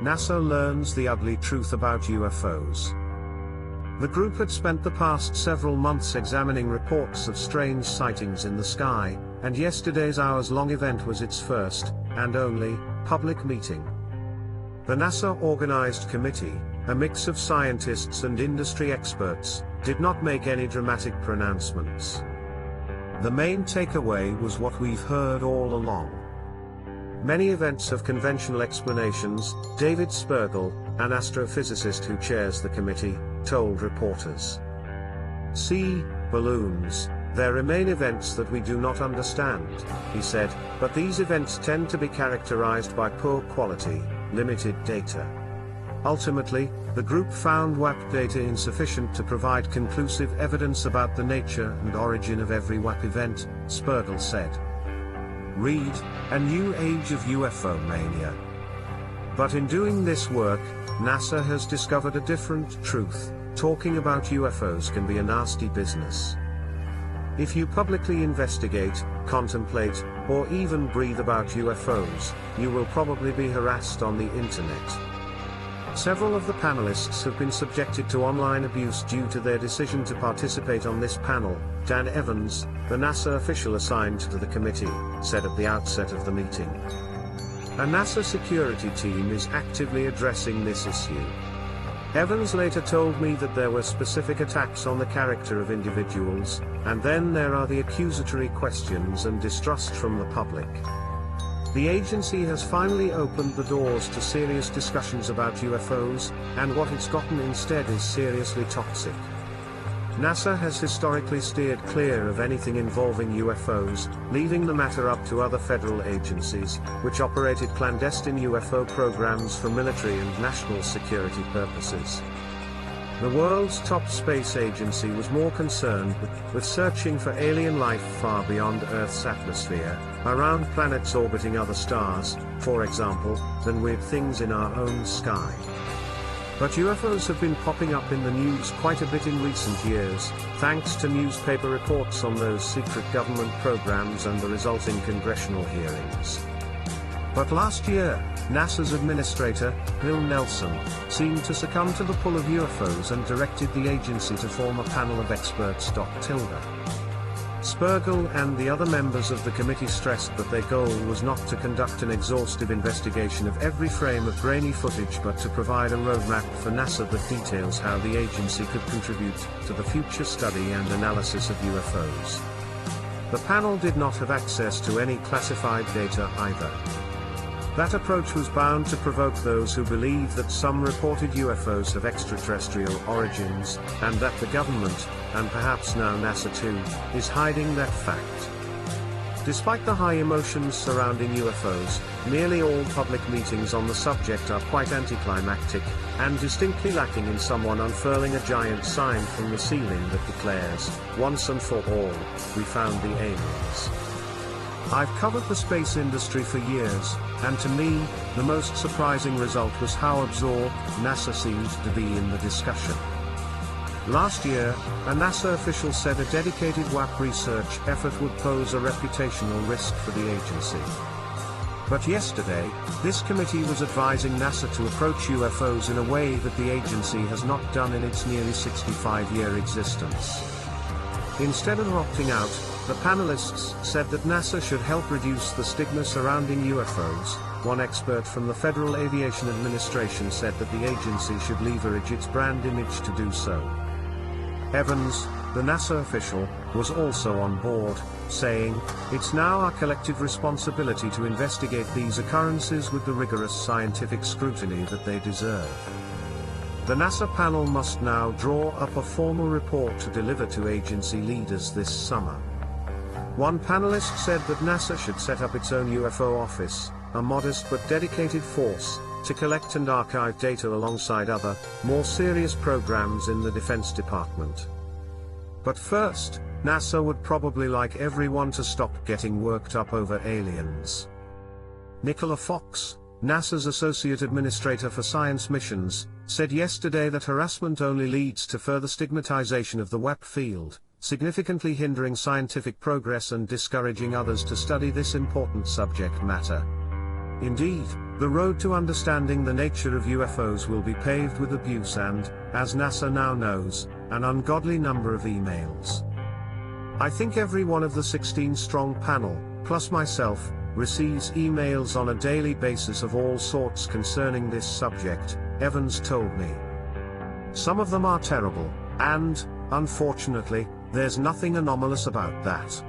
NASA learns the ugly truth about UFOs. The group had spent the past several months examining reports of strange sightings in the sky, and yesterday's hours-long event was its first, and only, public meeting. The NASA-organized committee, a mix of scientists and industry experts, did not make any dramatic pronouncements. The main takeaway was what we've heard all along. Many events have conventional explanations, David Spergel, an astrophysicist who chairs the committee, told reporters. See, balloons, there remain events that we do not understand, he said, but these events tend to be characterized by poor quality, limited data. Ultimately, the group found WAP data insufficient to provide conclusive evidence about the nature and origin of every WAP event, Spergel said. Read, A New Age of UFO Mania. But in doing this work, NASA has discovered a different truth: talking about UFOs can be a nasty business. If you publicly investigate, contemplate, or even breathe about UFOs, you will probably be harassed on the internet. Several of the panelists have been subjected to online abuse due to their decision to participate on this panel, Dan Evans, the NASA official assigned to the committee, said at the outset of the meeting. A NASA security team is actively addressing this issue. Evans later told me that there were specific attacks on the character of individuals, and then there are the accusatory questions and distrust from the public. The agency has finally opened the doors to serious discussions about UFOs, and what it's gotten instead is seriously toxic. NASA has historically steered clear of anything involving UFOs, leaving the matter up to other federal agencies, which operated clandestine UFO programs for military and national security purposes. The world's top space agency was more concerned with searching for alien life far beyond Earth's atmosphere, around planets orbiting other stars, for example, than with things in our own sky. But UFOs have been popping up in the news quite a bit in recent years, thanks to newspaper reports on those secret government programs and the resulting congressional hearings. But last year, NASA's administrator, Bill Nelson, seemed to succumb to the pull of UFOs and directed the agency to form a panel of experts. Spergel and the other members of the committee stressed that their goal was not to conduct an exhaustive investigation of every frame of grainy footage but to provide a roadmap for NASA that details how the agency could contribute to the future study and analysis of UFOs. The panel did not have access to any classified data either. That approach was bound to provoke those who believe that some reported UFOs have extraterrestrial origins, and that the government, and perhaps now NASA too, is hiding that fact. Despite the high emotions surrounding UFOs, nearly all public meetings on the subject are quite anticlimactic, and distinctly lacking in someone unfurling a giant sign from the ceiling that declares, once and for all, we found the aliens. I've covered the space industry for years, and to me, the most surprising result was how absorbed NASA seemed to be in the discussion. Last year, a NASA official said a dedicated WAP research effort would pose a reputational risk for the agency. But yesterday, this committee was advising NASA to approach UFOs in a way that the agency has not done in its nearly 65-year existence. Instead of opting out, the panelists said that NASA should help reduce the stigma surrounding UFOs. One expert from the Federal Aviation Administration said that the agency should leverage its brand image to do so. Evans, the NASA official, was also on board, saying, "It's now our collective responsibility to investigate these occurrences with the rigorous scientific scrutiny that they deserve." The NASA panel must now draw up a formal report to deliver to agency leaders this summer. One panelist said that NASA should set up its own UFO office, a modest but dedicated force, to collect and archive data alongside other, more serious programs in the Defense Department. But first, NASA would probably like everyone to stop getting worked up over aliens. Nicola Fox, NASA's Associate Administrator for Science Missions, said yesterday that harassment only leads to further stigmatization of the WAP field, significantly hindering scientific progress and discouraging others to study this important subject matter. Indeed, the road to understanding the nature of UFOs will be paved with abuse and, as NASA now knows, an ungodly number of emails. I think every one of the 16-strong panel, plus myself, receives emails on a daily basis of all sorts concerning this subject, Evans told me. Some of them are terrible, and, unfortunately, there's nothing anomalous about that.